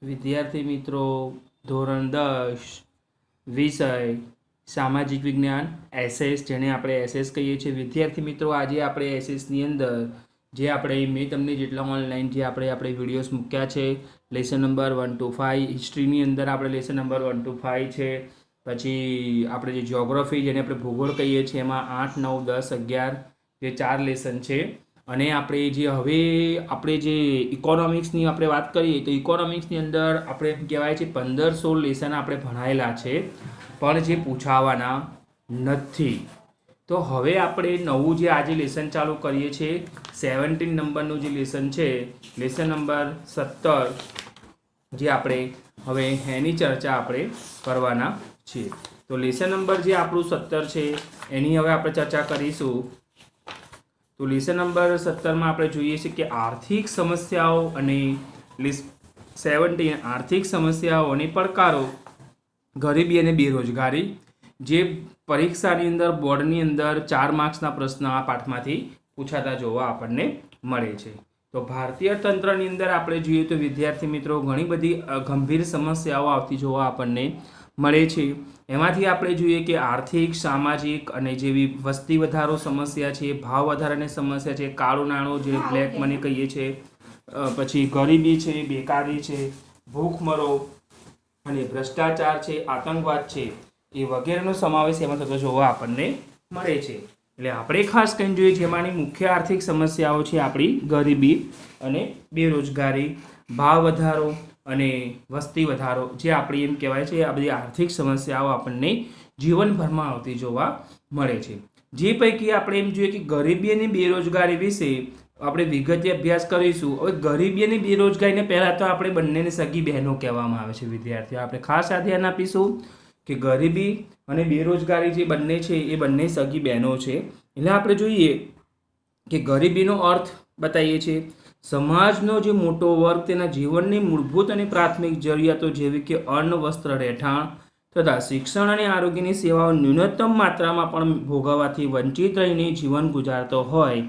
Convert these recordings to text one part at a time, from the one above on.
વિદ્યાર્થી મિત્રો ધોરણ 10 વિષય સામાજિક વિજ્ઞાન એસએસ, જેને આપણે એસએસ કહીએ છીએ. વિદ્યાર્થી મિત્રો, આજે આપણે એસએસની અંદર જે આપણે મેં તમને જેટલા ઓનલાઈન જે આપણે વિડીયોઝ મૂક્યા છે, લેસન નંબર 1 to 5 હિસ્ટ્રીની અંદર આપણે લેસન નંબર 1 to 5 છે. પછી આપણે જે જ્યોગ્રાફી, જેને આપણે ભૂગોળ કહીએ છીએ, એમાં 8, 9, 10, 11 જે 4 લેસન છે. અને આપણે જે ઇકોનોમિક્સની આપણે વાત કરીએ તો ઇકોનોમિક્સની અંદર આપણે એમ કહેવાય છે 15-16 લેસન આપણે ભણાયેલા છે, પણ જે પૂછાવાના નથી. તો હવે આપણે નવું જે આજે લેસન ચાલુ કરીએ છીએ, 17 નંબરનું જે લેસન છે, લેસન નંબર 17, જે આપણે હવે એની ચર્ચા આપણે કરવાના છીએ. તો લેસન નંબર જે આપણું 17 છે એની હવે આપણે ચર્ચા કરીશું. તો લેસન નંબર 17માં આપણે જોઈએ છીએ કે આર્થિક સમસ્યાઓ અને 17 આર્થિક સમસ્યાઓ અને પડકારો, ગરીબી અને બેરોજગારી, જે પરીક્ષાની અંદર બોર્ડની અંદર 4 માર્ક્સના પ્રશ્ન આ પાઠમાંથી પૂછાતા જોવા આપણને મળે છે. તો ભારતીય તંત્રની અંદર આપણે જોઈએ તો વિદ્યાર્થી મિત્રો ઘણી બધી ગંભીર સમસ્યાઓ આવતી જોવા આપણને મળે છે. એમાંથી આપણે જોઈએ કે આર્થિક, સામાજિક અને જેવી વસ્તી વધારો સમસ્યા છે, ભાવ વધારાની સમસ્યા છે, કાળું નાણું જે બ્લેક મની કહીએ છીએ, પછી ગરીબી છે, બેકારી છે, ભૂખમરો અને ભ્રષ્ટાચાર છે, આતંકવાદ છે, એ વગેરેનો સમાવેશ એમાં થતો જોવા આપણને મળે છે. એટલે આપણે ખાસ કરીને જોઈએ જેમાંની મુખ્ય આર્થિક સમસ્યાઓ છે આપણી ગરીબી અને બેરોજગારી, ભાવ વધારો અને વસ્તી વધારો, જે આપણી એમ કહેવાય છે આ બધી આર્થિક સમસ્યાઓ આપણને જીવનભરમાં આવતી જોવા મળે છે. જે પૈકી આપણે એમ જોઈએ કે ગરીબી અને બેરોજગારી વિશે આપણે વિગતે અભ્યાસ કરીશું. હવે ગરીબી અને બેરોજગારીને પહેલાં તો આપણે બંનેને સગી બહેનો કહેવામાં આવે છે. વિદ્યાર્થીઓ, આપણે ખાસ આ ધ્યાન આપીશું કે ગરીબી અને બેરોજગારી જે બંને છે એ બંને સગી બહેનો છે. એટલે આપણે જોઈએ કે ગરીબીનો અર્થ બતાવીએ છીએ સમાજનો જે મોટો વર્ગ તેના જીવનની મૂળભૂત અને પ્રાથમિક જરૂરિયાતો જેવી કે અન્ન, વસ્ત્ર, રહેઠાણ તથા શિક્ષણ અને આરોગ્યની સેવાઓ ન્યૂનતમ માત્રામાં પણ ભોગવવાથી વંચિત રહીને જીવન ગુજારતો હોય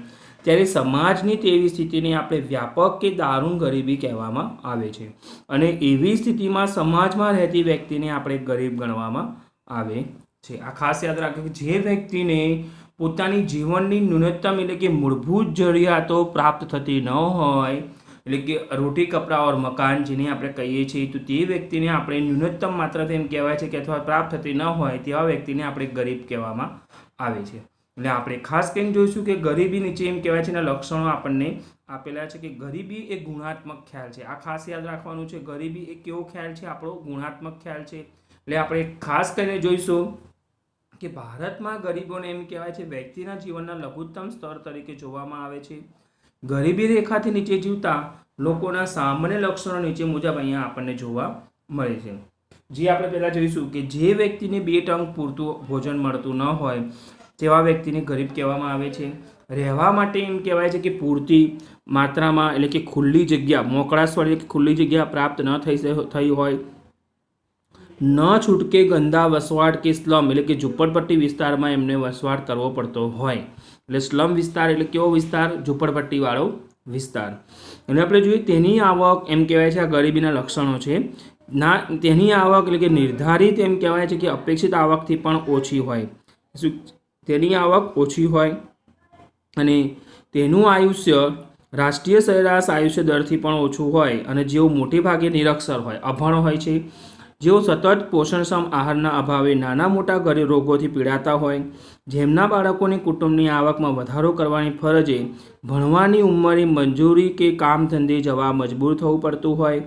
ત્યારે સમાજની તેવી સ્થિતિને આપણે વ્યાપક કે દારૂણ ગરીબી કહેવામાં આવે છે. અને એવી સ્થિતિમાં સમાજમાં રહેતી વ્યક્તિને આપણે ગરીબ ગણવામાં આવે છે. આ ખાસ યાદ રાખો કે જે વ્યક્તિને પોતાની જીવનની ન્યૂનતમ એટલે કે મૂળભૂત જરૂરિયાતો પ્રાપ્ત થતી ન હોય, એટલે કે રોટી કપડા ઓર મકાન જેને આપણે કહીએ છીએ, તો તે વ્યક્તિને આપણે ન્યૂનતમ માત્રા તેમ કહેવાય છે કે અથવા પ્રાપ્ત થતી ન હોય તેવા વ્યક્તિને આપણે ગરીબ કહેવામાં આવે છે. એટલે આપણે ખાસ કરીને જોઈશું કે ગરીબી નીચે એમ કહેવાય છે એના લક્ષણો આપણને આપેલા છે. કે ગરીબી એ ગુણાત્મક ખ્યાલ છે. આ ખાસ યાદ રાખવાનું છે. ગરીબી એ કેવો ખ્યાલ છે? આપણો ગુણાત્મક ખ્યાલ છે. એટલે આપણે ખાસ કરીને જોઈશું કે ભારતમાં ગરીબોને એમ કહેવાય છે વ્યક્તિના જીવનના લઘુત્તમ સ્તર તરીકે જોવામાં આવે છે. ગરીબી રેખાથી નીચે જીવતા લોકોના સામાન્ય લક્ષણો નીચે મુજબ અહીંયા આપણને જોવા મળે છે. જે આપણે પહેલાં જોઈશું કે જે વ્યક્તિને 2 ટંક પૂરતું ભોજન મળતું ન હોય તેવા વ્યક્તિને ગરીબ કહેવામાં આવે છે. રહેવા માટે એમ કહેવાય છે કે પૂરતી માત્રામાં એટલે કે ખુલ્લી જગ્યા, મોકળાશવાળી કે ખુલ્લી જગ્યા પ્રાપ્ત ન થઈ હોય, ન છૂટકે ગંદા વસવાટ કે સ્લમ એટલે કે ઝૂંપડપટ્ટી વિસ્તારમાં એમને વસવાટ કરવો પડતો હોય. એટલે સ્લમ વિસ્તાર એટલે કેવો વિસ્તાર? ઝૂંપડપટ્ટીવાળો વિસ્તાર. અને આપણે જોઈએ તેની આવક એમ કહેવાય છે આ ગરીબીના લક્ષણો છે. તેની આવક એટલે કે નિર્ધારિત એમ કહેવાય છે કે અપેક્ષિત આવકથી પણ ઓછી હોય. તેની આવક ઓછી હોય અને તેનું આયુષ્ય રાષ્ટ્રીય સરેરાશ આયુષ્ય દરથી પણ ઓછું હોય અને જેઓ મોટે ભાગે નિરક્ષર હોય, અભણ હોય છે, જેઓ સતત પોષણક્ષમ આહારના અભાવે નાના મોટા રોગોથી પીડાતા હોય, જેમના બાળકોની કુટુંબની આવકમાં વધારો કરવાની ફરજે ભણવાની ઉંમરે મંજૂરી કે કામ ધંધે જવા મજબૂર થવું પડતું હોય,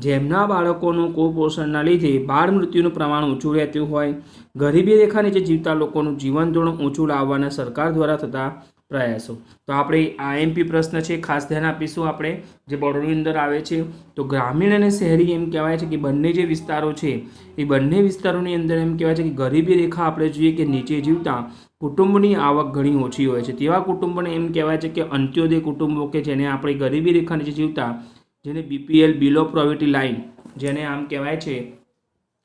જેમના બાળકોનું કુપોષણના લીધે બાળ મૃત્યુનું પ્રમાણ ઊંચું રહેતું હોય, ગરીબી રેખા નીચે જીવતા લોકોનું જીવન ધોરણ ઊંચું લાવવાના સરકાર દ્વારા થતા પ્રયાસો. તો આપણે આઈએમપી પ્રશ્ન છે, ખાસ ધ્યાન આપીશું આપણે, જે બોર્ડની અંદર આવે છે. તો ગ્રામીણ અને શહેરી એમ કહેવાય છે કે બંને જે વિસ્તારો છે એ બંને વિસ્તારોની અંદર એમ કહેવાય છે કે ગરીબી રેખા આપણે જોઈએ કે નીચે જીવતા કુટુંબની આવક ઘણી ઓછી હોય છે. તેવા કુટુંબોને એમ કહેવાય છે કે અંત્યોદય કુટુંબો, કે જેને આપણે ગરીબી રેખા નીચે જીવતા, જેને બીપીએલ બિલો પોવર્ટી લાઇન, જેને આમ કહેવાય છે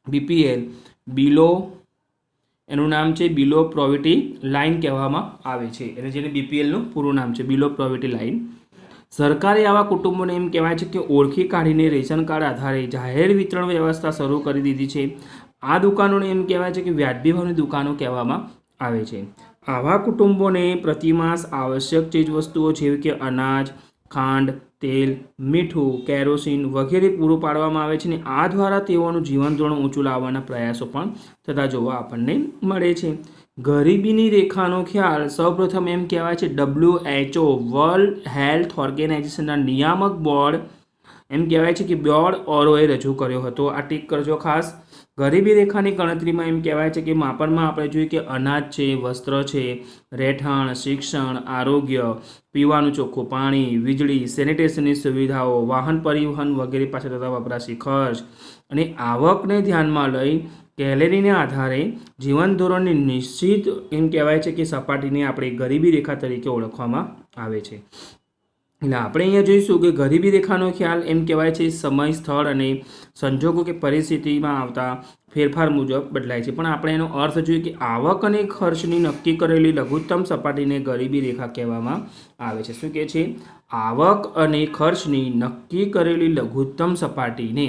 બીપીએલ બિલો, એનું નામ છે બિલો પોવર્ટી લાઇન કહેવામાં આવે છે. એટલે જેને બીપીએલનું પૂરું નામ છે બિલો પોવર્ટી લાઇન. સરકારે આવા કુટુંબોને એમ કહેવાય છે કે ઓળખી કાઢીને રેશન કાર્ડ આધારે જાહેર વિતરણ વ્યવસ્થા શરૂ કરી દીધી છે. આ દુકાનોને એમ કહેવાય છે કે વ્યાજબી ભાવની દુકાનો કહેવામાં આવે છે. આવા કુટુંબોને પ્રતિમાસ આવશ્યક ચીજવસ્તુઓ જેવી કે અનાજ, ખાંડ, તેલ, મીઠું, કેરોસીન વગેરે પૂરું પાડવામાં આવે છે. અને આ દ્વારા તેઓનું જીવન ધોરણ ઊંચું લાવવાના પ્રયાસો પણ થતા જોવા આપણને મળે છે. ગરીબીની રેખાનો ખ્યાલ સૌપ્રથમ એમ કહેવાય છે WHO વર્લ્ડ હેલ્થ ઓર્ગેનાઇઝેશનના નિયામક બોર્ડ એમ કહેવાય છે કે બોર્ડ ઓરોએ રજૂ કર્યો હતો. આ ટીક કરજો ખાસ. ગરીબી રેખાની ગણતરીમાં એમ કહેવાય છે કે માપનમાં આપણે જોઈએ કે અનાજ છે, વસ્ત્ર છે, રહેઠાણ, શિક્ષણ, આરોગ્ય, પીવાનું ચોખ્ખું પાણી, વીજળી, સેનિટેશનની સુવિધાઓ, વાહન પરિવહન વગેરે પાછળ થતા વપરાશી ખર્ચ અને આવકને ધ્યાનમાં લઈ કેલેરીને આધારે જીવન ધોરણની નિશ્ચિત એમ કહેવાય છે કે સપાટીને આપણે ગરીબી રેખા તરીકે ઓળખવામાં આવે છે. એટલે આપણે અહીંયા જોઈશું કે ગરીબી રેખાનો ખ્યાલ એમ કહેવાય છે સમય, સ્થળ અને સંજોગો કે પરિસ્થિતિમાં આવતા ફેરફાર મુજબ બદલાય છે. પણ આપણે એનો અર્થ જોઈએ કે આવક અને ખર્ચની નક્કી કરેલી લઘુત્તમ સપાટીને ગરીબી રેખા કહેવામાં આવે છે. શું કહે છે? આવક અને ખર્ચની નક્કી કરેલી લઘુત્તમ સપાટીને,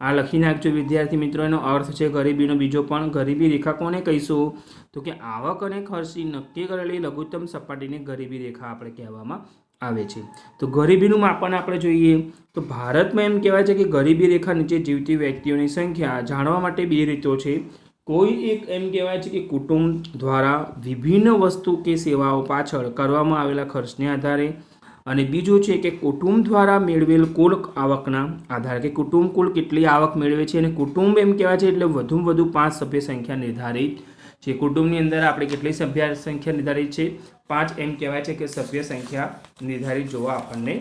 આ લખી નાખજો વિદ્યાર્થી મિત્રો. એનો અર્થ છે ગરીબીનો બીજો પણ. ગરીબી રેખા કોને કહીશું? તો કે આવક અને ખર્ચની નક્કી કરેલી લઘુત્તમ સપાટીને ગરીબી રેખા આપણે કહેવામાં આવે છે. તો ગરીબીનું માપન આપણે જોઈએ તો ભારતમાં એમ કહેવાય છે કે ગરીબી રેખા નીચે જીવતી વ્યક્તિઓની સંખ્યા જાણવા માટે બે રીતો છે. કોઈ એક એમ કહેવાય છે કે કુટુંબ દ્વારા વિભિન્ન વસ્તુ કે સેવાઓ પાછળ કરવામાં આવેલા ખર્ચને આધારે, અને બીજું છે કે કુટુંબ દ્વારા મેળવેલ કુલ આવકના આધારે, કે કુટુંબ કુલ કેટલી આવક મેળવે છે. અને કુટુંબ એમ કહેવાય છે એટલે વધુમાં વધુ 5 સભ્ય સંખ્યા નિર્ધારિત છે. કુટુંબની અંદર આપણે કેટલી સભ્ય સંખ્યા નિર્ધારિત છે? 5 એમ કહેવાય છે કે સભ્ય સંખ્યા નિર્ધારિત જોવા આપણને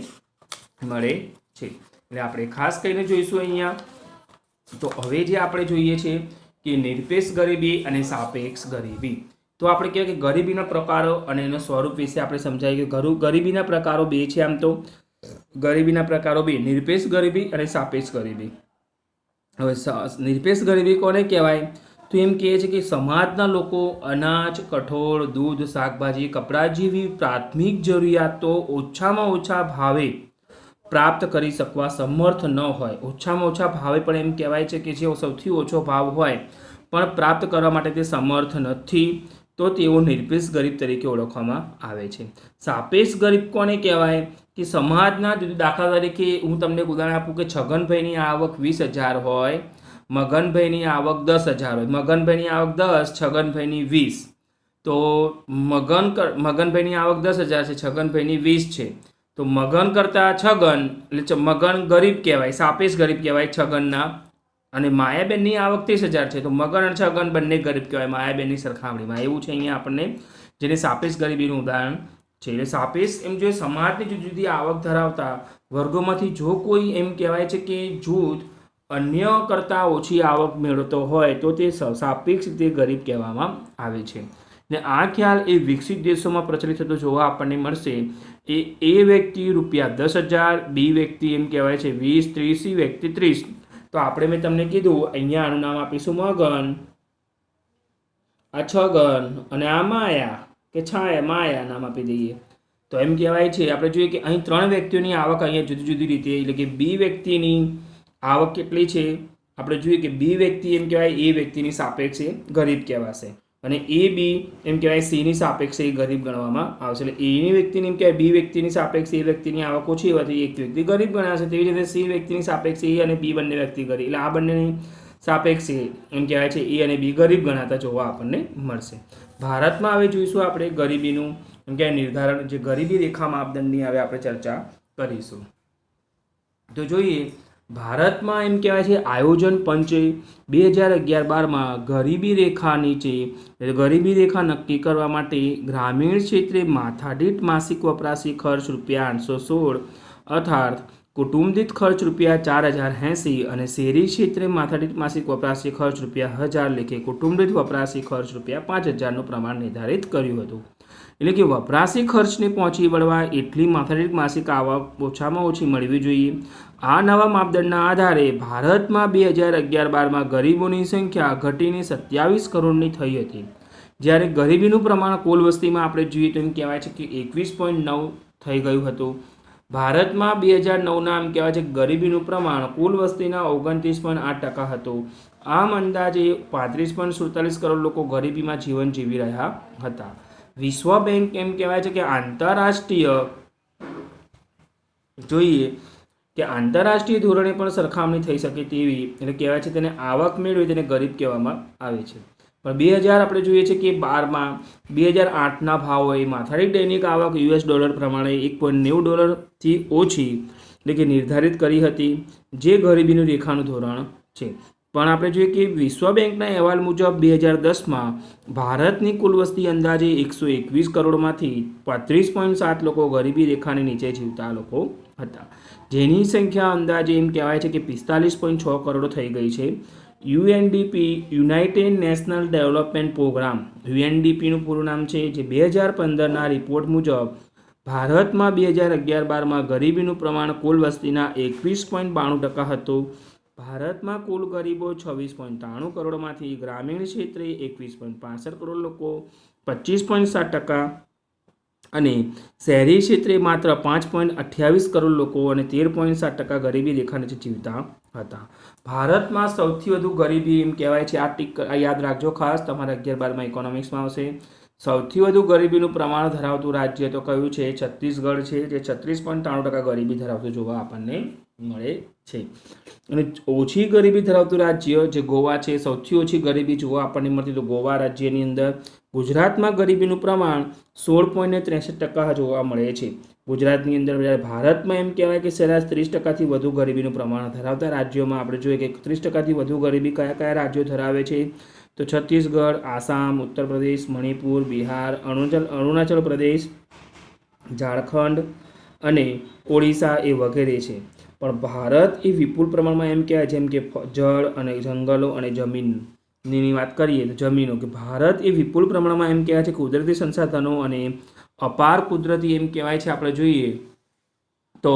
મળે છે. એટલે આપણે ખાસ કરીને જોઈશું અહીંયા. તો હવે જે આપણે જોઈએ છે કે નિરપેક્ષ ગરીબી અને સાપેક્ષ ગરીબી. તો આપણે કહેવાય કે ગરીબીના પ્રકારો અને એનો સ્વરૂપ વિશે આપણે સમજાય કે ગરીબીના પ્રકારો બે છે. આમ તો ગરીબીના પ્રકારો બે, નિરપેક્ષ ગરીબી અને સાપેક્ષ ગરીબી. હવે નિરપેક્ષ ગરીબી કોને કહેવાય? તો એમ કહે છે કે સમાજના લોકો અનાજ, કઠોળ, દૂધ, શાકભાજી, કપડાં જેવી પ્રાથમિક જરૂરિયાતો ઓછામાં ઓછા ભાવે પ્રાપ્ત કરી શકવા સમર્થ ન હોય. ઓછામાં ઓછા ભાવે પણ એમ કહેવાય છે કે જે સૌથી ઓછો ભાવ હોય પણ પ્રાપ્ત કરવા માટે તે સમર્થ નથી, તો તેઓ નિરપેક્ષ ગરીબ તરીકે ઓળખવામાં આવે છે. સાપેક્ષ ગરીબ કોને કહેવાય? કે સમાજના દાખલા તરીકે હું તમને ઉદાહરણ આપું કે છગનભાઈની આવક 20,000 હોય, મગનભાઈની આવક 10,000 હોય. મગનભાઈની આવક 10, છગનભાઈની 20. તો મગનભાઈની આવક 10,000 છે, છગનભાઈની 20 છે. તો મગન કરતાં છગન એટલે મગન ગરીબ કહેવાય, સાપેક્ષ ગરીબ કહેવાય છગનના. અને માયાબેનની આવક 30,000 છે, તો મગન અને છગન બંને ગરીબ કહેવાય માયાબેનની સરખામણીમાં. એવું છે અહીંયા આપણને, જેને સાપેક્ષ ગરીબીનું ઉદાહરણ છે. એટલે સાપેક્ષ એમ જોઈએ સમાજની જુદી જુદી આવક ધરાવતા વર્ગોમાંથી જો કોઈ એમ કહેવાય છે કે જૂથ અન્ય કરતાં ઓછી આવક મેળવતો હોય તો તે સાપેક્ષ રીતે ગરીબ કહેવામાં આવે છે. ને આ ખ્યાલ એ વિકસિત દેશોમાં પ્રચલિત થતો જોવા આપણને મળશે. એ વ્યક્તિ ₹10,000, બી વ્યક્તિ એમ કહેવાય છે 20, 30, સી વ્યક્તિ 30. તો આપણે મેં તમને કીધું અહીંયા આનું નામ આપીશું મગન, આ છગન અને આ માયા કે છાયા, માયા નામ આપી દઈએ. તો એમ કહેવાય છે આપણે જોઈએ કે અહીં 3 વ્યક્તિઓની આવક અહીંયા જુદી જુદી રીતે, એટલે કે બી વ્યક્તિની આવક કેટલી છે? આપણે જોઈએ કે બી વ્યક્તિ એમ કહેવાય એ વ્યક્તિની સાપેક્ષે ગરીબ કહેવાશે, અને એ બી એમ કહેવાય સીની સાપેક્ષે ગરીબ ગણવામાં આવશે. એટલે એની વ્યક્તિની એમ કહેવાય બી વ્યક્તિની સાપેક્ષે એ વ્યક્તિની આવક ઓછી હોવાથી એક વ્યક્તિ ગરીબ ગણાશે. તેવી રીતે સી વ્યક્તિની સાપેક્ષે એ અને બી બંને વ્યક્તિ ગરીબ, એટલે આ બંનેની સાપેક્ષે એમ કહેવાય છે એ અને બી ગરીબ ગણાતા જોવા આપણને મળશે. ભારતમાં હવે જોઈશું આપણે ગરીબીનું એમ કહેવાય નિર્ધારણ, જે ગરીબી રેખા માપદંડની હવે આપણે ચર્ચા કરીશું. તો જોઈએ ભારતમાં એમ કહેવાય છે આયોજન પંચે 2011-12માં ગરીબી રેખા નીચે ગરીબી રેખા નક્કી કરવા માટે ગ્રામીણ ક્ષેત્રે માથાદીઠ માસિક વપરાશી ખર્ચ ₹816 અર્થાત કુટુંબ દીઠ ખર્ચ ₹4,080 અને શહેરી ક્ષેત્રે માથાદીઠ માસિક વપરાશી ખર્ચ ₹1,000 લેખે કુટુંબ દીઠ વપરાશી ખર્ચ ₹5,000નું પ્રમાણ નિર્ધારિત કર્યું હતું. એટલે કે વપરાશી ખર્ચને પહોંચી વળવા એટલી માથાદીઠ માસિક આવક ઓછામાં ઓછી મળવી જોઈએ. આ નવા માપદંડના આધારે ભારતમાં 2011-12માં ગરીબોની સંખ્યા ઘટીને 27 કરોડની થઈ હતી, જ્યારે ગરીબીનું પ્રમાણ કુલ વસ્તીમાં આપણે જોઈએ તો એમ કહેવાય છે કે 21.9 થઈ ગયું હતું. ભારતમાં 2009ના એમ કહેવાય છે ગરીબીનું પ્રમાણ કુલ વસ્તીના 29.8% હતું. આમ અંદાજે 35.47 કરોડ લોકો ગરીબીમાં જીવન જીવી રહ્યા હતા. વિશ્વ બેંક એમ કહેવાય છે કે આંતરરાષ્ટ્રીય જોઈએ કે આંતરરાષ્ટ્રીય ધોરણે પણ સરખામણી થઈ શકે તેવી એટલે કહેવાય છે તેને આવક મેળવી તેને ગરીબ કહેવામાં આવે છે. પણ 2000 આપણે જોઈએ છે કે 12માં 2008ના ભાવોએ માથાદીઠ દૈનિક આવક $ડોલર પ્રમાણે $1.90થી ઓછી એટલે કે નિર્ધારિત કરી હતી, જે ગરીબીનું રેખાનું ધોરણ છે. પણ આપણે જોઈએ કે વિશ્વ બેંકના અહેવાલ મુજબ 2010માં ભારતની કુલ વસ્તી અંદાજે 121 કરોડમાંથી 35.7 લોકો ગરીબી રેખાની નીચે જીવતા લોકો હતા, જેની સંખ્યા અંદાજે એમ કહેવાય છે કે 45.6 કરોડ થઈ ગઈ છે. UNDP united national development program યુએનડીપીનું પૂરું નામ છે, જે 2015ના રિપોર્ટ મુજબ ભારતમાં 2011-12માં ગરીબીનું પ્રમાણ કુલ વસ્તીના 21.92% હતું. ભારતમાં કુલ ગરીબો 26.93 કરોડમાંથી ગ્રામીણ ક્ષેત્રે 21.65 કરોડ લોકો 25.7% અને શહેરી ક્ષેત્રે માત્ર 5.28 કરોડ લોકો અને 13.7% ગરીબી રેખા નીચે જીવતા હતા. ભારતમાં સૌથી વધુ ગરીબી એમ કહેવાય છે, આ યાદ રાખજો ખાસ, તમારા 11-12માં ઇકોનોમિક્સમાં આવશે. સૌથી વધુ ગરીબીનું પ્રમાણ ધરાવતું રાજ્ય તો કયું છે? છત્તીસગઢ છે, જે 36.93% ગરીબી ધરાવતું જોવા આપણને મળે છે. અને ઓછી ગરીબી ધરાવતું રાજ્ય જે ગોવા છે, સૌથી ઓછી ગરીબી જોવા આપણને મળતી તો ગોવા રાજ્યની અંદર. ગુજરાતમાં ગરીબીનું પ્રમાણ 16.63% જોવા મળે છે. ગુજરાતની અંદર ભારતમાં એમ કહેવાય કે સરેરાશ 30%થી વધુ ગરીબીનું પ્રમાણ ધરાવતા રાજ્યોમાં આપણે જોઈએ કે 31%થી વધુ ગરીબી કયા કયા રાજ્યો ધરાવે છે? તો છત્તીસગઢ, આસામ, ઉત્તર પ્રદેશ, મણિપુર, બિહાર, અરુણાચલ પ્રદેશ, ઝારખંડ અને ઓડિશા એ વગેરે છે. પણ ભારત એ વિપુલ પ્રમાણમાં એમ કહેવાય, જેમ કે જળ અને જંગલો અને જમીનની વાત કરીએ તો જમીનો, કે ભારત એ વિપુલ પ્રમાણમાં એમ કહેવાય છે કુદરતી સંસાધનો અને અપાર કુદરતી એમ કહેવાય છે આપણે જોઈએ તો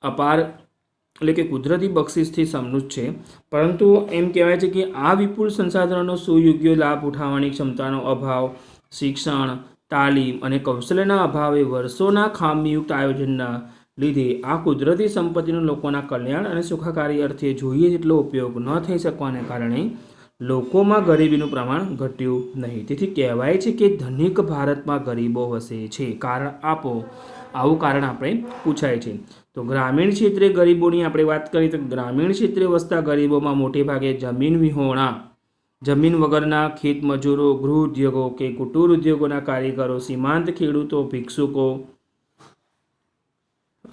અપાર એટલે કે કુદરતી બક્ષિસથી સમૃદ્ધ છે. પરંતુ એમ કહેવાય છે કે આ વિપુલ સંસાધનોનો સુયોગ્ય લાભ ઉઠાવવાની ક્ષમતાનો અભાવ, શિક્ષણ, તાલીમ અને કૌશલ્યના અભાવે વર્ષોના ખામીયુક્ત આયોજનના લીધે આ કુદરતી સંપત્તિનો લોકોના કલ્યાણ અને સુખાકારી અર્થે જોઈએ તેટલો ઉપયોગ ન થઈ શકવાને કારણે લોકોમાં ગરીબીનું પ્રમાણ ઘટ્યું નહીં. તેથી કહેવાય છે કે ધનિક ભારતમાં ગરીબો વસે છે. કારણ આપો, આવું કારણ આપણે પૂછાય છે. તો ગ્રામીણ ક્ષેત્રે ગરીબોની આપણે વાત કરીએ તો ગ્રામીણ ક્ષેત્રે વસતા ગરીબોમાં મોટે ભાગે જમીન વિહોણા, જમીન વગરના ખેત મજૂરો, ગૃહ ઉદ્યોગો કે કુટીર ઉદ્યોગોના કારીગરો, સીમાંત ખેડૂતો, ભિક્ષુકો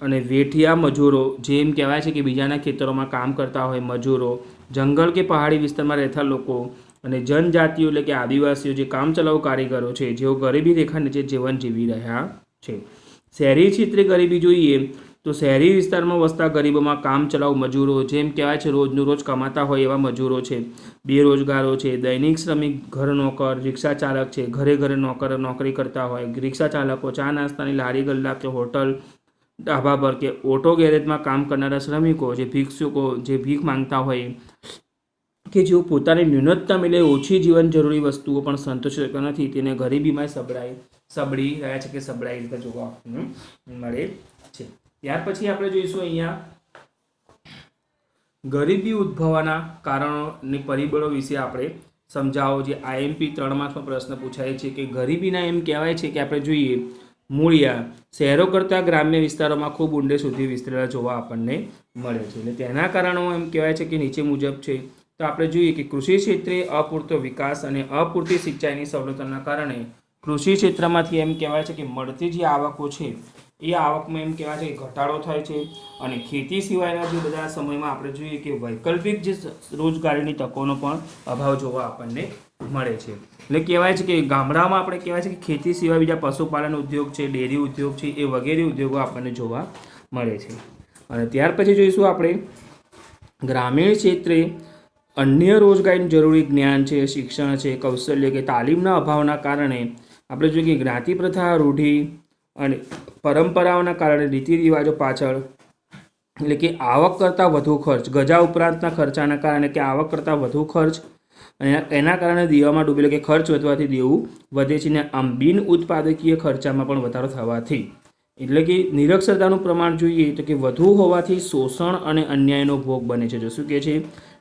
અને વેઠિયા મજૂરો, જેમ કહેવાય છે કે બીજાના ખેતરોમાં કામ કરતા હોય મજૂરો, જંગલ કે પહાડી વિસ્તારમાં રહેતા લોકો અને જનજાતિઓ એટલે કે આદિવાસીઓ જે કામચલાઉ કારીગરો છે, જેઓ ગરીબી રેખા નીચે જીવન જીવી રહ્યા છે. શહેરી ક્ષેત્રે ગરીબી જોઈએ તો શહેરી વિસ્તારમાં વસતા ગરીબોમાં કામચલાઉ મજૂરો, જેમ કહેવાય છે રોજનું રોજ કમાતા હોય એવા મજૂરો છે, બેરોજગારો છે, દૈનિક શ્રમિક, ઘર નોકર, રિક્ષા ચાલક છે, ઘરે ઘરે નોકરી કરતા હોય, રિક્ષા ચાલકો, ચા નાસ્તાની લારી ગલ્લા કે હોટલ ઢાબા પર કે ઓટો ગેરેજમાં કામ કરનારા શ્રમિકો, જે ભિક્ષુકો જે ભીખ માંગતા હોય કે જેઓ પોતાની ન્યૂનતમ એટલે ઓછી જીવન જરૂરી વસ્તુઓ પણ સંતોષી શકતા નથી, તેને ગરીબીમાં સબળી રહ્યા છે કે સબળાઈ રીતે જોવા મળે છે. ત્યાર પછી આપણે જોઈશું અહીંયા ગરીબી ઉદ્ભવવાના કારણોની પરિબળો વિશે આપણે સમજાવો. જે IMP 3 માર્ક્સનો પ્રશ્ન પૂછાય છે કે ગરીબીના એમ કહેવાય છે કે આપણે જોઈએ મૂળિયા શહેરો કરતાં ગ્રામ્ય વિસ્તારોમાં ખૂબ ઊંડે સુધી વિસ્તરેલા જોવા આપણને મળે છે. એટલે તેના કારણો એમ કહેવાય છે કે નીચે મુજબ છે. તો આપણે જોઈએ કે કૃષિ ક્ષેત્રે અપૂરતો વિકાસ અને અપૂરતી સિંચાઈની સવલતોના કારણે કૃષિ ક્ષેત્રમાંથી એમ કહેવાય છે કે મળતી જે આવકો છે એ આવકમાં એમ કહેવાય છે કે ઘટાડો થાય છે. અને ખેતી સિવાયના જે બધા સમયમાં આપણે જોઈએ કે વૈકલ્પિક જે રોજગારીની તકોનો પણ અભાવ જોવા આપણને મળે છે. એટલે કહેવાય છે કે ગામડામાં આપણે કહેવાય છે કે ખેતી સિવાય બીજા પશુપાલન ઉદ્યોગ છે, ડેરી ઉદ્યોગ છે, એ વગેરે ઉદ્યોગો આપણને જોવા મળે છે. અને ત્યાર પછી જોઈશું આપણે ગ્રામીણ ક્ષેત્રે અન્ય રોજગારીનું જરૂરી જ્ઞાન છે, શિક્ષણ છે, કૌશલ્ય કે તાલીમના અભાવના કારણે આપણે જોઈએ કે જ્ઞાતિ પ્રથા, રૂઢિ અને પરંપરાઓના કારણે રીતિ રિવાજો પાછળ એટલે કે આવક કરતાં વધુ ખર્ચ, ગજા ઉપરાંતના ખર્ચાના કારણે કે આવક કરતાં વધુ ખર્ચ અને એના કારણે દેવામાં ડૂબેલો કે ખર્ચ વધવાથી દેવું વધે છે. ને આમ બિન ઉત્પાદકીય ખર્ચામાં પણ વધારો થવાથી એટલે કે નિરક્ષરતાનું પ્રમાણ જોઈએ તો કે વધુ હોવાથી શોષણ અને અન્યાયનો ભોગ બને છે. જો શું કહે છે,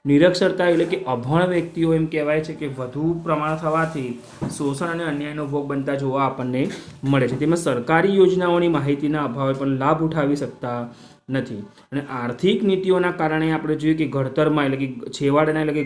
નિરક્ષરતા એટલે કે અભણ વ્યક્તિઓ એમ કહેવાય છે કે વધુ પ્રમાણ થવાથી શોષણ અને અન્યાયનો ભોગ બનતા જોવા આપણને મળે છે. તેમાં સરકારી યોજનાઓની માહિતીના અભાવે પણ લાભ ઉઠાવી શકતા નથી. અને આર્થિક નીતિઓના કારણે આપણે જોઈએ કે ઘડતરમાં એટલે કે છેવાડાના એટલે કે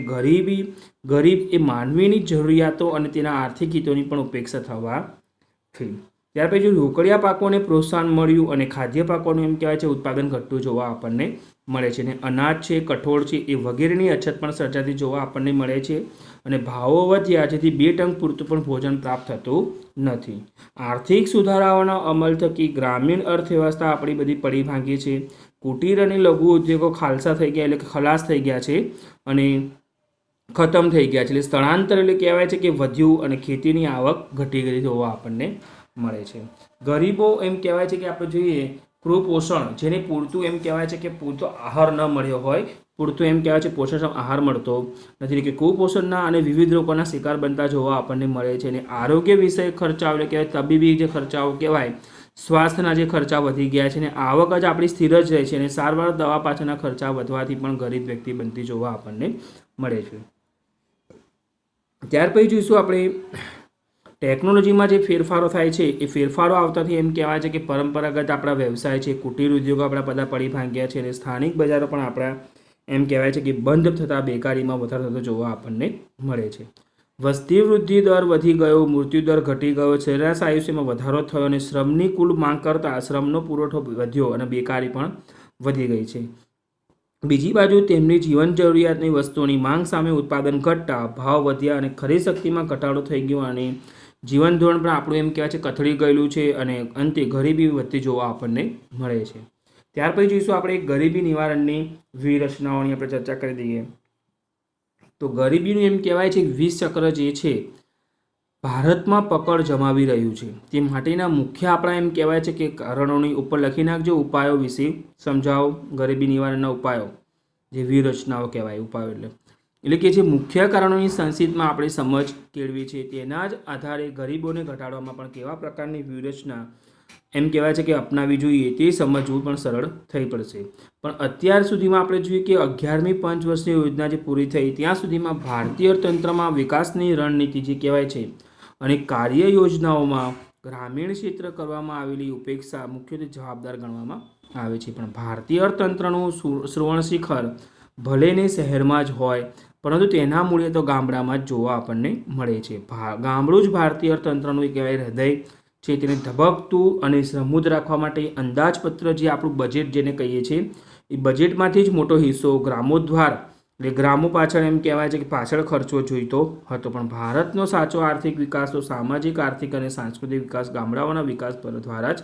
ગરીબ એ માનવીની જરૂરિયાતો અને તેના આર્થિક હિતોની પણ ઉપેક્ષા થવાથી. ત્યાર પછી રોકડિયા પાકોને પ્રોત્સાહન મળ્યું અને ખાદ્ય પાકોનું એમ કહેવાય છે ઉત્પાદન ઘટતું જોવા આપણને મળે છે. અને અનાજ છે, કઠોળ છે એ વગેરેની અછત પણ સર્જાતી જોવા આપણને મળે છે. અને ભાવો વધ્યા જેથી 2 ટંક પૂરતું પણ ભોજન પ્રાપ્ત થતું નથી. આર્થિક સુધારાઓના અમલ થકી ગ્રામીણ અર્થવ્યવસ્થા આપણી બધી પડી ભાંગી છે. કુટીર અને લઘુ ઉદ્યોગો ખાલસા થઈ ગયા એટલે કે ખલાસ થઈ ગયા છે અને ખતમ થઈ ગયા છે. એટલે સ્થળાંતર એટલે કહેવાય છે કે વધ્યું અને ખેતીની આવક ઘટી ગઈ જોવા આપણને મળે છે. ગરીબો એમ કહેવાય છે કે આપણે જોઈએ કુપોષણ, જેને પૂરતું એમ કહેવાય છે કે પૂરતો આહાર ન મળ્યો હોય, પૂરતું એમ કહેવાય છે પોષણક્ષમ આહાર મળતો નથી, કે કુપોષણના અને વિવિધ રોગોના શિકાર બનતા જોવા આપણને મળે છે. અને આરોગ્ય વિષય ખર્ચાઓ એટલે કહેવાય તબીબી જે ખર્ચાઓ કહેવાય, સ્વાસ્થ્યના જે ખર્ચા વધી ગયા છે અને આવક જ આપણી સ્થિર જ રહે છે અને સારવાર દવા પાછળના ખર્ચા વધવાથી પણ ગરીબ વ્યક્તિ બનતી જોવા આપણને મળે છે. ત્યાર પછી જોઈશું આપણે ટેકનોલોજીમાં જે ફેરફારો થાય છે એ ફેરફારો આવતાથી એમ કહેવાય છે કે પરંપરાગત આપણા વ્યવસાય છે, કુટીર ઉદ્યોગો આપણા બધા પડી ભાંગ્યા છે અને સ્થાનિક બજારો પણ આપણા એમ કહેવાય છે કે બંધ થતાં બેકારીમાં વધારો થતો જોવા આપણને મળે છે. વસ્તી વૃદ્ધિ દર વધી ગયો, મૃત્યુદર ઘટી ગયો, સરેરાશ આયુષ્યમાં વધારો થયો અને શ્રમની કુલ માંગ કરતાં શ્રમનો પુરવઠો વધ્યો અને બેકારી પણ વધી ગઈ છે. બીજી બાજુ તેમની જીવન જરૂરિયાતની વસ્તુઓની માંગ સામે ઉત્પાદન ઘટતા ભાવ વધ્યા અને ખરીદ શક્તિમાં ઘટાડો થઈ ગયો અને જીવન ધોરણ પણ આપણું એમ કહેવાય છે કથળી ગયેલું છે અને અંતે ગરીબી વધતી જોવા આપણને મળે છે. ત્યાર પછી જોઈશું આપણે ગરીબી નિવારણની વ્યૂહરચનાઓની આપણે ચર્ચા કરી દઈએ. તો ગરીબીનું એમ કહેવાય છે કે 20 ચક્ર જે છે ભારતમાં પકડ જમાવી રહ્યું છે. તે માટેના મુખ્ય આપણા એમ કહેવાય છે કે કારણોની ઉપર લખી નાખજો, ઉપાયો વિશે સમજાવો. ગરીબી નિવારણના ઉપાયો, જે વ્યૂહરચનાઓ કહેવાય ઉપાયો એટલે કે જે મુખ્ય કારણોની સંક્ષિપ્તમાં આપણે સમજ કેળવી છે, તેના જ આધારે ગરીબોને ઘટાડવામાં પણ કેવા પ્રકારની વ્યૂહરચના એમ કહેવાય છે કે અપનાવી જોઈએ તે સમજવું પણ સરળ થઈ પડશે. પણ અત્યાર સુધીમાં આપણે જોઈએ કે 11મી પંચવર્ષીય યોજના જે પૂરી થઈ ત્યાં સુધીમાં ભારતીય અર્થતંત્રમાં વિકાસની રણનીતિ જે કહેવાય છે અને કાર્ય યોજનાઓમાં ગ્રામીણ ક્ષેત્ર કરવામાં આવેલી ઉપેક્ષા મુખ્યત્વે જવાબદાર ગણવામાં આવે છે. પણ ભારતીય અર્થતંત્રનું સુવર્ણ શિખર ભલેને શહેરમાં જ હોય પરંતુ તેના મૂળે તો ગામડામાં જ જોવા આપણને મળે છે. ગામડું જ ભારતીય અર્થતંત્રનું કહેવાય હૃદય છે. તેને ધબકતું અને સમૃદ્ધ રાખવા માટે અંદાજપત્ર જે આપણું બજેટ જેને કહીએ છીએ એ બજેટમાંથી જ મોટો હિસ્સો ગ્રામોદ્ધાર એટલે ગ્રામો પાછળ એમ કહેવાય છે કે પાછળ ખર્ચવો જોઈતો હતો. પણ ભારતનો સાચો આર્થિક વિકાસ તો સામાજિક, આર્થિક અને સાંસ્કૃતિક વિકાસ ગામડાઓના વિકાસ દ્વારા જ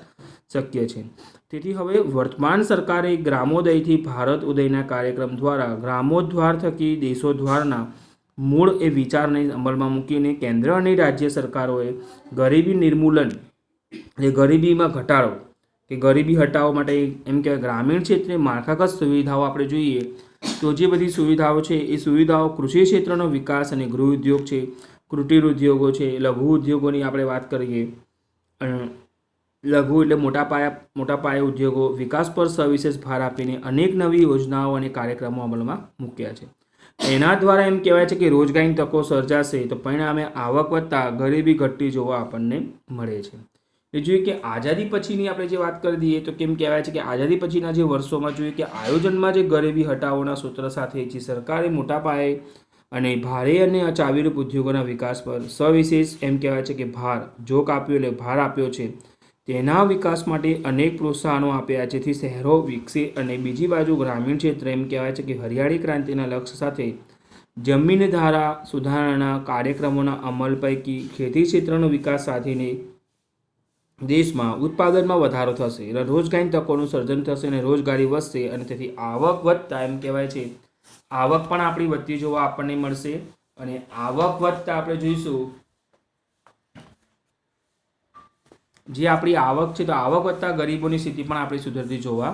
શક્ય છે. તેથી હવે વર્તમાન સરકારે ગ્રામોદયથી ભારત ઉદયના કાર્યક્રમ દ્વારા ગ્રામોદ્ધાર થકી દેશોદ્ધારના મૂળ એ વિચારને અમલમાં મૂકીને કેન્દ્ર અને રાજ્ય સરકારોએ ગરીબી નિર્મૂલન એ ગરીબીમાં ઘટાડો કે ગરીબી હટાવવા માટે એમ કહેવાય ગ્રામીણ ક્ષેત્રે માળખાગત સુવિધાઓ આપણે જોઈએ તો જે બધી સુવિધાઓ છે એ સુવિધાઓ કૃષિ ક્ષેત્રનો વિકાસ અને ગૃહ ઉદ્યોગ છે, કુટીર ઉદ્યોગો છે, લઘુ ઉદ્યોગોની આપણે વાત કરીએ, લઘુ એટલે મોટા પાયે ઉદ્યોગો વિકાસ પર સવિશેષ ભાર આપીને અનેક નવી યોજનાઓ અને કાર્યક્રમો અમલમાં મૂક્યા છે. એના દ્વારા એમ કહેવાય છે કે રોજગારીની તકો સર્જાશે તો પરિણામે આવક વધતા ગરીબી ઘટતી જોવા આપણને મળે છે. એ જોઈએ કે આઝાદી પછીની આપણે જે વાત કરી દઈએ તો કેમ કહેવાય છે કે આઝાદી પછીના જે વર્ષોમાં જોઈએ કે આયોજનમાં જે ગરીબી હટાવોના સૂત્ર સાથે જે સરકારે મોટા પાયે અને ભારે અને ચાવીરૂપ ઉદ્યોગોના વિકાસ પર સવિશેષ એમ કહેવાય છે કે ભાર આપ્યો છે. તેના વિકાસ માટે અનેક પ્રોત્સાહનો આપ્યા જેથી શહેરો વિકસે અને બીજી બાજુ ગ્રામીણ ક્ષેત્ર એમ કહેવાય છે કે હરિયાળી ક્રાંતિના લક્ષ્ય સાથે જમીન ધારા સુધારણાના કાર્યક્રમોના અમલ પૈકી ખેતી ક્ષેત્રનો વિકાસ સાધીને દેશમાં ઉત્પાદનમાં વધારો થશે, રોજગારીની તકોનું સર્જન થશે અને રોજગારી વધશે અને તેથી આવક વધતા એમ કહેવાય છે આવક પણ આપણી વધતી જોવા આપણને મળશે. અને આવક વધતા આપણે જોઈશું જે આપણી આવક છે તો આવક વધતા ગરીબોની સ્થિતિ પણ આપણી સુધરતી જોવા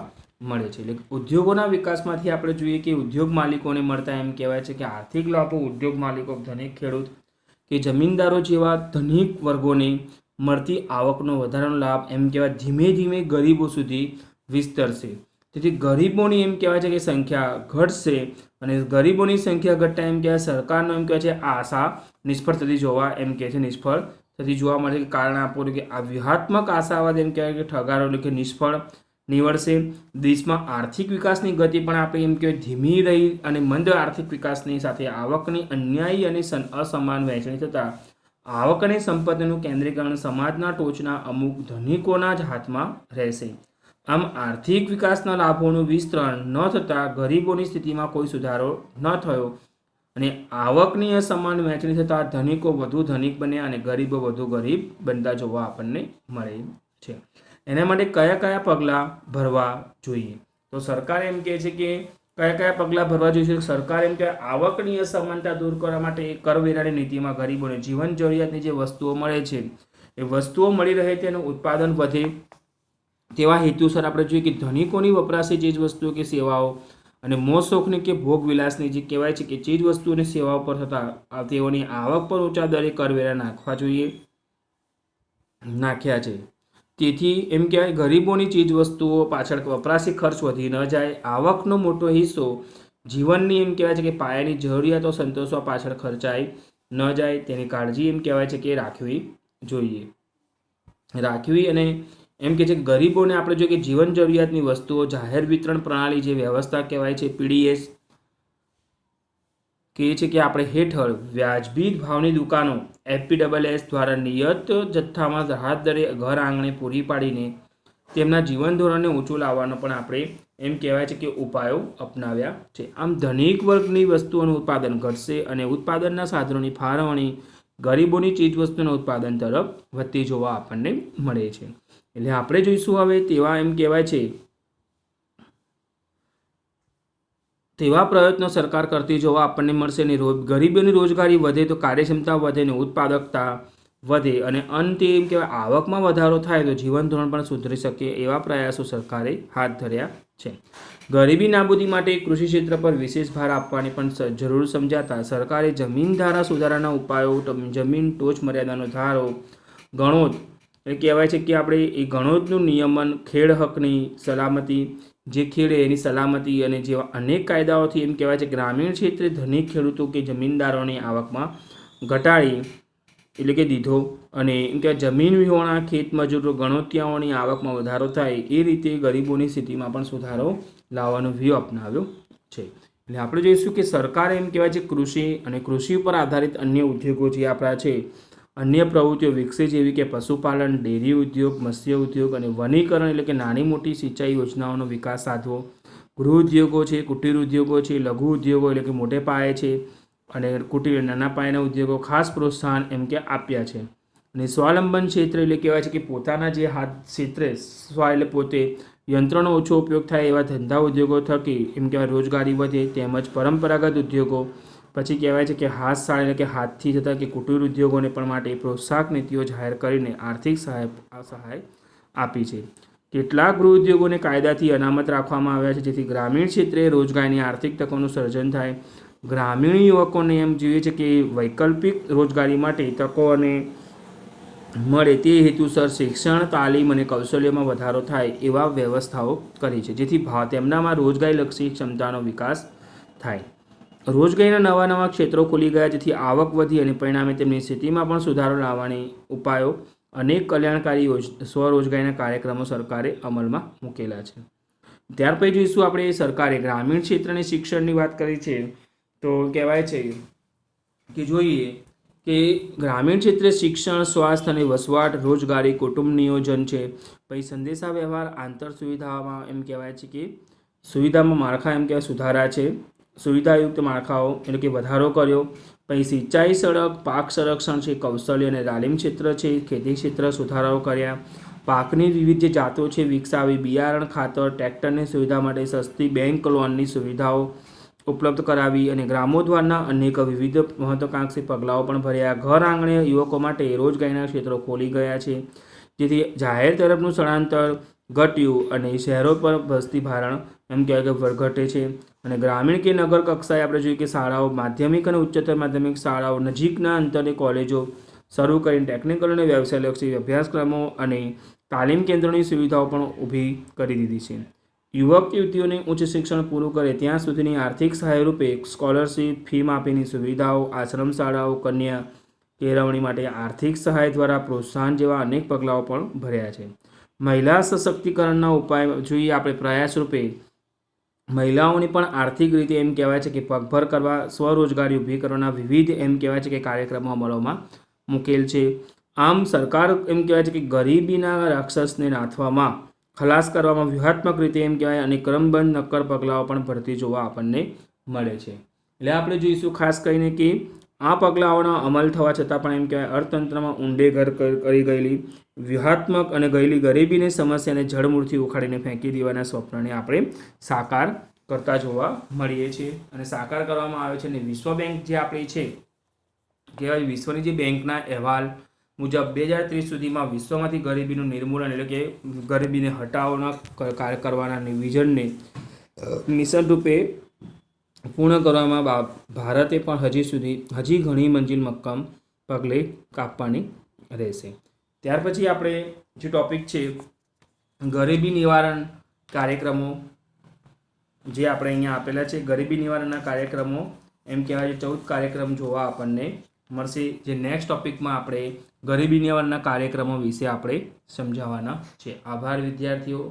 મળે છે. એટલે ઉદ્યોગોના વિકાસમાંથી આપણે જોઈએ કે ઉદ્યોગ માલિકોને મળતા એમ કહેવાય છે કે આર્થિક લાભો ઉદ્યોગ માલિકો, ધનિક ખેડૂત કે જમીનદારો જેવા ધનિક વર્ગોને મળતી આવકનો વધારાનો લાભ એમ કહેવાય ધીમે ધીમે ગરીબો સુધી વિસ્તરશે. તેથી ગરીબોની એમ કહેવાય છે કે સંખ્યા ઘટશે અને ગરીબોની સંખ્યા ઘટતા એમ કહેવાય સરકારનો એમ કહેવાય છે આશા નિષ્ફળ થતી જોવા મળે છે. કારણ આપો કે આ વ્યૂહાત્મક આશાવાદ એમ કહેવાય કે ઠગારો એટલે કે નિષ્ફળ નીવડશે. દેશમાં આર્થિક વિકાસની ગતિ પણ આપણે એમ કહેવાય ધીમી રહી અને મંદ આર્થિક વિકાસની સાથે આવકની અન્યાયી અને અસમાન વહેંચણી થતાં આવક અને સંપત્તિનું કેન્દ્રીકરણ સમાજના ટોચના અમુક ધનિકોના જ હાથમાં રહેશે. આમ આર્થિક વિકાસના લાભોનું વિસ્તરણ ન થતાં ગરીબોની સ્થિતિમાં કોઈ સુધારો ન થયો અને આવકની અસમાન વહેંચણી થતાં ધનિકો વધુ ધનિક બન્યા અને ગરીબો વધુ ગરીબ બનતા જોવા આપણને મળે છે. એના માટે કયા કયા પગલાં ભરવા જોઈએ? તો સરકાર એમ કહે છે કે કયા કયા પગલાં ભરવા જોઈએ? સરકાર એમ કે આવકની અસમાનતા દૂર કરવા માટે કરવેરાની નીતિમાં ગરીબોને જીવન જરૂરિયાતની જે વસ્તુઓ મળે છે એ વસ્તુઓ મળી રહે તેનું ઉત્પાદન વધે તેવા હેતુસર આપણે જોઈએ કે ધનિકોની વપરાશી ચીજ વસ્તુઓ કે સેવાઓ અને મોજ શોખની કે ભોગ વિલાસની જે કહેવાય છે કે ચીજ વસ્તુઓ અને સેવાઓ પર થતા તેઓની આવક પર ઊંચા દરે કરવેરા નાખ્યા છે. તેથી એમ કહેવાય ગરીબોની ચીજ વસ્તુઓ પાછળ વપરાશી ખર્ચ વધી ન જાય. આવકનો મોટો હિસ્સો જીવનની એમ કહેવાય છે કે પાયાની જરૂરિયાતો સંતોષવા પાછળ ખર્ચાઈ ન જાય તેની કાળજી એમ કહેવાય છે કે રાખવી અને એમ કે છે કે ગરીબોને આપણે જોઈએ કે જીવન જરૂરિયાતની વસ્તુઓ જાહેર વિતરણ પ્રણાલી જે વ્યવસ્થા કહેવાય છે PDS કહે છે કે આપણે હેઠળ વ્યાજબી ભાવની દુકાનો FPSS દ્વારા નિયત જથ્થામાં રાહત દરે ઘર આંગણે પૂરી પાડીને તેમના જીવન ધોરણને ઊંચું લાવવાનો પણ આપણે એમ કહેવાય છે કે ઉપાયો અપનાવ્યા છે. આમ ધનિક વર્ગની વસ્તુઓનું ઉત્પાદન ઘટશે અને ઉત્પાદનના સાધનોની ફાળવણી ગરીબોની ચીજવસ્તુના ઉત્પાદન તરફ વધતી જોવા આપણને મળે છે. એટલે આપણે જોઈશું હવે તેવા એમ કહેવાય છે તેવા પ્રયત્નો સરકાર કરતી જોવા આપણને મળશે અને ગરીબોની રોજગારી વધે તો કાર્યક્ષમતા વધે અને ઉત્પાદકતા વધે અને અંતે એમ કહેવાય આવકમાં વધારો થાય તો જીવન ધોરણ પણ સુધરી શકે એવા પ્રયાસો સરકારે હાથ ધર્યા છે. ગરીબી નાબૂદી માટે કૃષિ ક્ષેત્ર પર વિશેષ ભાર આપવાની પણ જરૂર સમજાતા સરકારે જમીન ધારા સુધારાના ઉપાયો, જમીન ટોચ મર્યાદાનો ધારો, ગણોત એ કહેવાય છે કે આપણે એ ગણોતનું નિયમન, ખેડ હકની સલામતી, જે ખેડે એની સલામતી અને જેવા અનેક કાયદાઓથી એમ કહેવાય છે ગ્રામીણ ક્ષેત્રે ધનિક ખેડૂતો કે જમીનદારોની આવકમાં ઘટાડી એટલે કે દીધો અને એમ કે જમીન વિહોણા ખેત મજૂરો ગણોતિયાઓની આવકમાં વધારો થાય એ રીતે ગરીબોની સ્થિતિમાં પણ સુધારો લાવવાનો વ્યૂહ અપનાવ્યો છે. એટલે આપણે જોઈશું કે સરકારે એમ કહેવાય છે કૃષિ અને કૃષિ ઉપર આધારિત અન્ય ઉદ્યોગો જે આપણા છે અન્ય પ્રવૃત્તિઓ વિકસે જેવી કે પશુપાલન, ડેરી ઉદ્યોગ, મત્સ્ય ઉદ્યોગ અને વનીકરણ એટલે કે નાની મોટી સિંચાઈ યોજનાઓનો વિકાસ સાધવો, ગૃહ ઉદ્યોગો છે, કુટીર ઉદ્યોગો છે, લઘુ ઉદ્યોગો એટલે કે મોટે પાયે છે અને કુટીર નાના પાયાના ઉદ્યોગો ખાસ પ્રોત્સાહન એમ કે આપ્યા છે. અને સ્વાવલંબન ક્ષેત્ર એટલે કહેવાય છે કે પોતાના જે હાથ ક્ષેત્રે એટલે પોતે યંત્રનો ઓછો ઉપયોગ થાય એવા ધંધા ઉદ્યોગો થકી એમ કહેવાય રોજગારી વધે. તેમજ પરંપરાગત ઉદ્યોગો પછી કહેવાય છે કે હાથશાળ એટલે કે હાથથી થતા કે કુટીર ઉદ્યોગોને પણ માટે પ્રોત્સાહક નીતિઓ જાહેર કરીને આર્થિક સહાય આપી છે. કેટલાક ગૃહ ઉદ્યોગોને કાયદાથી અનામત રાખવામાં આવ્યા છે જેથી ગ્રામીણ ક્ષેત્રે રોજગારીની આર્થિક તકોનું સર્જન થાય. ગ્રામીણ યુવકોને એમ જોઈએ છે કે વૈકલ્પિક રોજગારી માટે તકો અને મળે તે હેતુસર શિક્ષણ, તાલીમ અને કૌશલ્યમાં વધારો થાય એવા વ્યવસ્થાઓ કરી છે જેથી તેમનામાં રોજગારીલક્ષી ક્ષમતાનો વિકાસ થાય. રોજગારીના નવા ક્ષેત્રો ખુલી ગયા જેથી આવક વધી અને પરિણામે તેમની સ્થિતિમાં પણ સુધારો લાવવાની ઉપાયો અનેક કલ્યાણકારી સ્વરોજગારીના કાર્યક્રમો સરકારે અમલમાં મૂકેલા છે. ત્યાર પછી જોઈશું આપણે સરકારે ગ્રામીણ ક્ષેત્રની શિક્ષણની વાત કરી છે તો કહેવાય છે કે જોઈએ કે ગ્રામીણ ક્ષેત્રે શિક્ષણ, સ્વાસ્થ્ય અને વસવાટ, રોજગારી, કુટુંબ નિયોજન છે, પછી સંદેશા વ્યવહાર, આંતર સુવિધામાં એમ કહેવાય છે કે સુવિધામાં માળખા એમ કહેવાય સુધારા છે, સુવિધાયુક્ત માળખાઓ એટલે કે વધારો કર્યો. પછી સિંચાઈ, સડક, પાક સંરક્ષણ છે, કૌશલ્ય અને તાલીમ ક્ષેત્ર છે, ખેતી ક્ષેત્ર સુધારાઓ કર્યા. પાકની વિવિધ જે જાતો છે વિકસાવી, બિયારણ, ખાતર, ટ્રેક્ટરની સુવિધા માટે સસ્તી બેંક લોનની સુવિધાઓ ઉપલબ્ધ કરાવી અને ગ્રામોદ્ધારના અનેક વિવિધ મહત્વાકાંક્ષી પગલાઓ પણ ભર્યા. ઘર આંગણે યુવકો માટે રોજગારીના ક્ષેત્રો ખોલી ગયા છે જેથી જાહેર તરફનું સ્થળાંતર ઘટ્યું અને શહેરો પર વસ્તી ભારણ એમ કહેવાય કે ઘટે છે. અને ગ્રામીણ કે નગર કક્ષાએ આપણે જોઈએ કે શાળાઓ, માધ્યમિક અને ઉચ્ચતર માધ્યમિક શાળાઓ, નજીકના અંતરની કોલેજો, શરૂ કરીને ટેકનિકલ અને વ્યવસાયલક્ષી અભ્યાસક્રમો અને તાલીમ કેન્દ્રોની સુવિધાઓ પણ ઊભી કરી દીધી છે. યુવક યુવતીઓને ઉચ્ચ શિક્ષણ પૂરું કરે ત્યાં સુધીની આર્થિક સહાય રૂપે સ્કોલરશીપ, ફી માફીની સુવિધાઓ, આશ્રમ શાળાઓ, કન્યા કેળવણી માટે આર્થિક સહાય દ્વારા પ્રોત્સાહન જેવા અનેક પગલાઓ પણ ભર્યા છે. મહિલા સશક્તિકરણના ઉપાય જોઈએ આપણે પ્રયાસ રૂપે મહિલાઓને પણ આર્થિક રીતે એમ કહેવાય છે કે પગભર કરવા, સ્વરોજગારી ઊભી કરવાના વિવિધ એમ કહેવાય છે કે કાર્યક્રમો અમલમાં મૂકેલ છે. આમ સરકાર એમ કહેવાય છે કે ગરીબીના રાક્ષસને નાથવામાં, ખલાસ કરવામાં વ્યૂહાત્મક રીતે એમ કહેવાય અને ક્રમબદ્ધ નક્કર પગલાઓ પણ ભરતી જોવા આપણને મળે છે. એટલે આપણે જોઈશું ખાસ કરીને કે આ પગલાઓના અમલ થવા છતાં પણ એમ કહેવાય અર્થતંત્રમાં ઊંડે ઘર કરી ગયેલી વ્યૂહાત્મક અને ગયેલી ગરીબીની સમસ્યાને જડમૂળથી ઉખાડીને ફેંકી દેવાના સ્વપ્નને આપણે સાકાર કરતા જોવા મળીએ છીએ અને સાકાર કરવામાં આવે છે. અને વિશ્વ બેંક જે આપણી છે કહેવાય વિશ્વની જે બેંકના અહેવાલ મુજબ 2030 સુધીમાં વિશ્વમાંથી ગરીબીનું નિર્મૂલન એટલે કે ગરીબીને હટાવવાના કરવાના વિઝનને મિશન રૂપે પૂર્ણ કરવામાં ભારતે પણ હજી ઘણી મંજિલ મક્કમ પગલે કાપવાની રહેશે. ત્યાર પછી આપણે જે ટોપિક છે ગરીબી નિવારણ કાર્યક્રમો જે આપણે અહીંયા આપેલા છે. ગરીબી નિવારણના કાર્યક્રમો એમ કહેવાય 14 કાર્યક્રમ જોવા આપણને મળશે. જે નેક્સ્ટ ટોપિકમાં આપણે ગરીબી નિવારણના કાર્યક્રમો વિશે આપણે સમજાવવાના છે. આભાર વિદ્યાર્થીઓ.